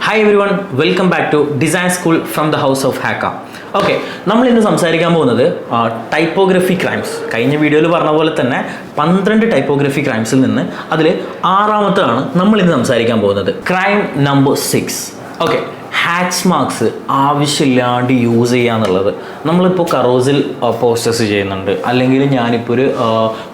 Hi everyone, welcome back to Design School from the House of Haka. Okay, നമ്മൾ ഇന്ന് സംസാരിക്കാൻ പോകുന്നത് typography crimes. കഴിഞ്ഞ വീഡിയോയിൽ പറഞ്ഞ പോലെ തന്നെ 12 ടൈപ്പോഗ്രഫി ക്രൈംസിൽ നിന്ന് അതിൽ 6ാമത്താണ് നമ്മൾ ഇന്ന് സംസാരിക്കാൻ പോകുന്നത്. Crime number 6. Okay, hatch marks ആവശ്യമില്ലാണ്ട് യൂസ് ചെയ്യുക എന്നുള്ളത്. നമ്മളിപ്പോൾ കറോസിൽ പോസ്റ്റേഴ്സ് ചെയ്യുന്നുണ്ട്, അല്ലെങ്കിൽ ഞാനിപ്പോൾ ഒരു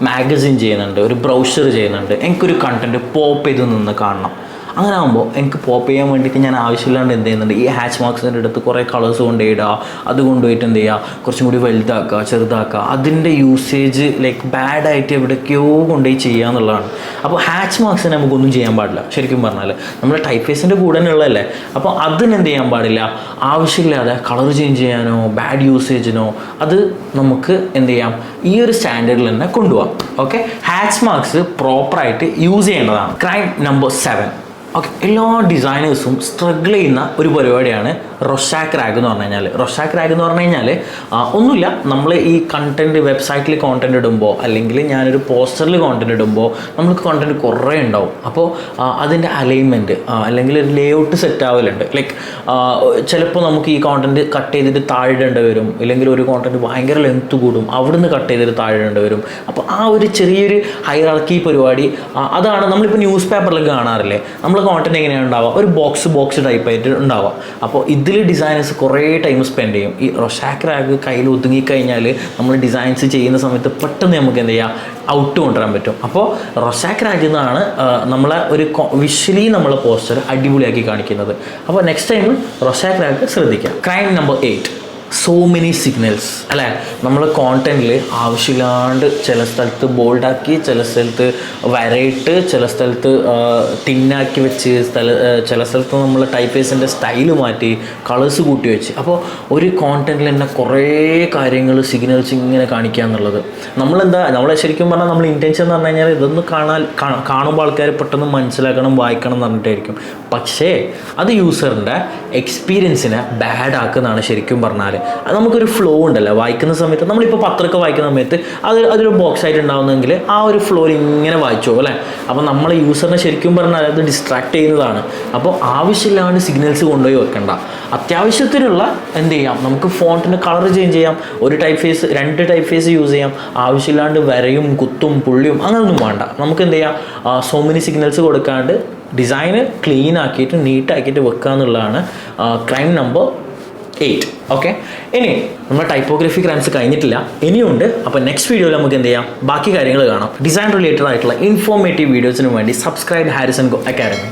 മാഗസിൻ ചെയ്യുന്നുണ്ട്, ഒരു ബ്രൗഷർ ചെയ്യുന്നുണ്ട്, എനിക്കൊരു കണ്ടൻറ്റ് പോപ്പ് ചെയ്ത് നിന്ന് കാണണം. അങ്ങനെ ആകുമ്പോൾ എനിക്ക് പോപ്പ് ചെയ്യാൻ വേണ്ടിയിട്ട് ഞാൻ ആവശ്യമില്ലാണ്ട് എന്ത് ചെയ്യുന്നുണ്ട്, ഈ ഹാച്ച് മാർക്സിൻ്റെ അടുത്ത് കുറേ കളേഴ്സ് കൊണ്ടുപോയിടുക, അത് കൊണ്ടുപോയിട്ട് എന്ത് ചെയ്യുക, കുറച്ചും കൂടി വലുതാക്കുക, ചെറുതാക്കുക, അതിൻ്റെ യൂസേജ് ബാഡായിട്ട് എവിടേക്കോ കൊണ്ടുപോയി ചെയ്യുക എന്നുള്ളതാണ്. അപ്പോൾ ഹാച്ച് മാർക്സിന് നമുക്കൊന്നും ചെയ്യാൻ പാടില്ല. ശരിക്കും പറഞ്ഞാൽ നമ്മുടെ ടൈപ്പ് ഫേസിൻ്റെ കൂടെ തന്നെ ഉള്ളതല്ലേ. അപ്പോൾ അതിനെന്ത് ചെയ്യാൻ പാടില്ല, ആവശ്യമില്ലാതെ കളർ ചേഞ്ച് ചെയ്യാനോ ബാഡ് യൂസേജിനോ അത് നമുക്ക് എന്ത് ചെയ്യാം, ഈ ഒരു സ്റ്റാൻഡേർഡിൽ തന്നെ കൊണ്ടുപോകാം. ഓക്കെ, ഹാച്ച് മാർക്സ് പ്രോപ്പറായിട്ട് യൂസ് ചെയ്യേണ്ടതാണ്. Crime number 7. ഓക്കെ, എല്ലാ ഡിസൈനേഴ്സും സ്ട്രഗിൾ ചെയ്യുന്ന ഒരു പരിപാടിയാണ് റൊഷാക്ക് റാഗ് എന്ന് പറഞ്ഞു കഴിഞ്ഞാൽ. റൊഷാക്ക് റാഗ് എന്ന് പറഞ്ഞു കഴിഞ്ഞാൽ ഒന്നുമില്ല, നമ്മൾ ഈ കണ്ടൻറ്റ് വെബ്സൈറ്റിൽ കോണ്ടൻറ്റ് ഇടുമ്പോൾ, അല്ലെങ്കിൽ ഞാനൊരു പോസ്റ്ററിൽ കോണ്ടൻറ്റ് ഇടുമ്പോൾ നമുക്ക് കോണ്ടൻറ്റ് കുറേ ഉണ്ടാവും. അപ്പോൾ അതിൻ്റെ അലൈൻമെൻറ്റ് അല്ലെങ്കിൽ ഒരു ലേഔട്ട് സെറ്റ് ആവലുണ്ട്. ചിലപ്പോൾ നമുക്ക് ഈ കോണ്ടൻറ്റ് കട്ട് ചെയ്തിട്ട് താഴെയിടേണ്ടി വരും, അല്ലെങ്കിൽ ഒരു കോണ്ടൻറ്റ് ഭയങ്കര ലെങ്ത്ത് കൂടും, അവിടുന്ന് കട്ട് ചെയ്തിട്ട് താഴെയിടേണ്ടി വരും. അപ്പോൾ ആ ഒരു ചെറിയൊരു ഹൈറാർക്കി പരിപാടി അതാണ് നമ്മളിപ്പോൾ ന്യൂസ് പേപ്പറിലൊക്കെ കാണാറില്ലേ. നമ്മൾ കോണ്ടൻറ്റ് എങ്ങനെയാണ് ഉണ്ടാവുക, ഒരു ബോക്സ് ടൈപ്പായിട്ട് ഉണ്ടാവുക. അപ്പോൾ ഇതിൽ ഡിസൈനേഴ്സ് കുറേ ടൈം സ്പെൻഡ് ചെയ്യും. ഈ റൊഷാക്ക് റാഗ് കയ്യിൽ ഒതുങ്ങിക്കഴിഞ്ഞാൽ നമ്മൾ ഡിസൈൻസ് ചെയ്യുന്ന സമയത്ത് പെട്ടെന്ന് നമുക്ക് എന്ത് ചെയ്യാം, ഔട്ട് കൊണ്ടുവരാൻ പറ്റും. അപ്പോൾ റൊഷാക്ക് റാഗ് എന്നാണ് നമ്മളെ ഒരു വിഷ്വലി നമ്മളെ പോസ്റ്റർ അടിപൊളിയാക്കി കാണിക്കുന്നത്. അപ്പോൾ നെക്സ്റ്റ് ടൈം റൊഷാക്ക് റാഗ് ശ്രദ്ധിക്കാം. Crime number 8. So many signals അല്ലേ. നമ്മൾ കോണ്ടൻറ്റിൽ ആവശ്യമില്ലാണ്ട് ചില സ്ഥലത്ത് ബോൾഡാക്കി, ചില സ്ഥലത്ത് വരയിട്ട്, ചില സ്ഥലത്ത് തിന്നാക്കി വെച്ച്, ചില സ്ഥലത്ത് നമ്മൾ ടൈപ്പ് ഫേസിൻ്റെ സ്റ്റൈല് മാറ്റി, കളേഴ്സ് കൂട്ടി വെച്ച്. അപ്പോൾ ഒരു കോണ്ടൻറ്റിൽ തന്നെ കുറേ കാര്യങ്ങൾ സിഗ്നൽസ് ഇങ്ങനെ കാണിക്കുക എന്നുള്ളത് നമ്മളെ ശരിക്കും പറഞ്ഞാൽ നമ്മൾ ഇൻറ്റൻഷൻ എന്ന് പറഞ്ഞു കഴിഞ്ഞാൽ ഇതൊന്ന് കാണുമ്പോൾ ആൾക്കാർ പെട്ടെന്ന് മനസ്സിലാക്കണം, വായിക്കണം എന്ന് പറഞ്ഞിട്ടായിരിക്കും. പക്ഷേ അത് യൂസറിൻ്റെ എക്സ്പീരിയൻസിനെ ബാഡ് ആക്കുന്നതാണ്. ശരിക്കും പറഞ്ഞാൽ അത് നമുക്കൊരു ഫ്ലോ ഉണ്ടല്ലോ വായിക്കുന്ന സമയത്ത്. നമ്മളിപ്പോൾ പത്രമൊക്കെ വായിക്കുന്ന സമയത്ത് അതൊരു ബോക്സ് ആയിട്ട് ഉണ്ടാവുന്നെങ്കിൽ ആ ഒരു ഫ്ലോയിൽ ഇങ്ങനെ വായിച്ചോ അല്ലേ. അപ്പോൾ നമ്മളെ യൂസറിനെ ശരിക്കും പറഞ്ഞാൽ അത് ഡിസ്ട്രാക്ട് ചെയ്യുന്നതാണ്. അപ്പോൾ ആവശ്യമില്ലാണ്ട് സിഗ്നൽസ് കൊണ്ടുപോയി വെക്കണ്ട. അത്യാവശ്യത്തിനുള്ള എന്ത് ചെയ്യാം, നമുക്ക് ഫോണ്ടിൻ്റെ കളർ ചേഞ്ച് ചെയ്യാം, ഒരു type face 2 type face use ചെയ്യാം. ആവശ്യമില്ലാണ്ട് വരയും കുത്തും പുള്ളിയും അങ്ങനെയൊന്നും വേണ്ട. നമുക്ക് എന്ത് ചെയ്യാം, സോ മെനി സിഗ്നൽസ് കൊടുക്കാണ്ട് ഡിസൈന് ക്ലീൻ ആക്കിയിട്ട് നീറ്റാക്കിയിട്ട് വെക്കുക എന്നുള്ളതാണ് ക്രൈം നമ്പർ 8. ഓക്കെ, ഇനി നമ്മൾ ടൈപ്പോഗ്രഫി ക്രൈംസ് കഴിഞ്ഞിട്ടില്ല, ഇനിയുണ്ട്. അപ്പോൾ നെക്സ്റ്റ് വീഡിയോയിൽ നമുക്ക് എന്ത് ചെയ്യാം, ബാക്കി കാര്യങ്ങൾ കാണാം. ഡിസൈൻ റിലേറ്റഡ് ആയിട്ടുള്ള ഇൻഫോർമേറ്റീവ് വീഡിയോസിന് വേണ്ടി സബ്സ്ക്രൈബ് ഹാരിസൺ അക്കാഡമി.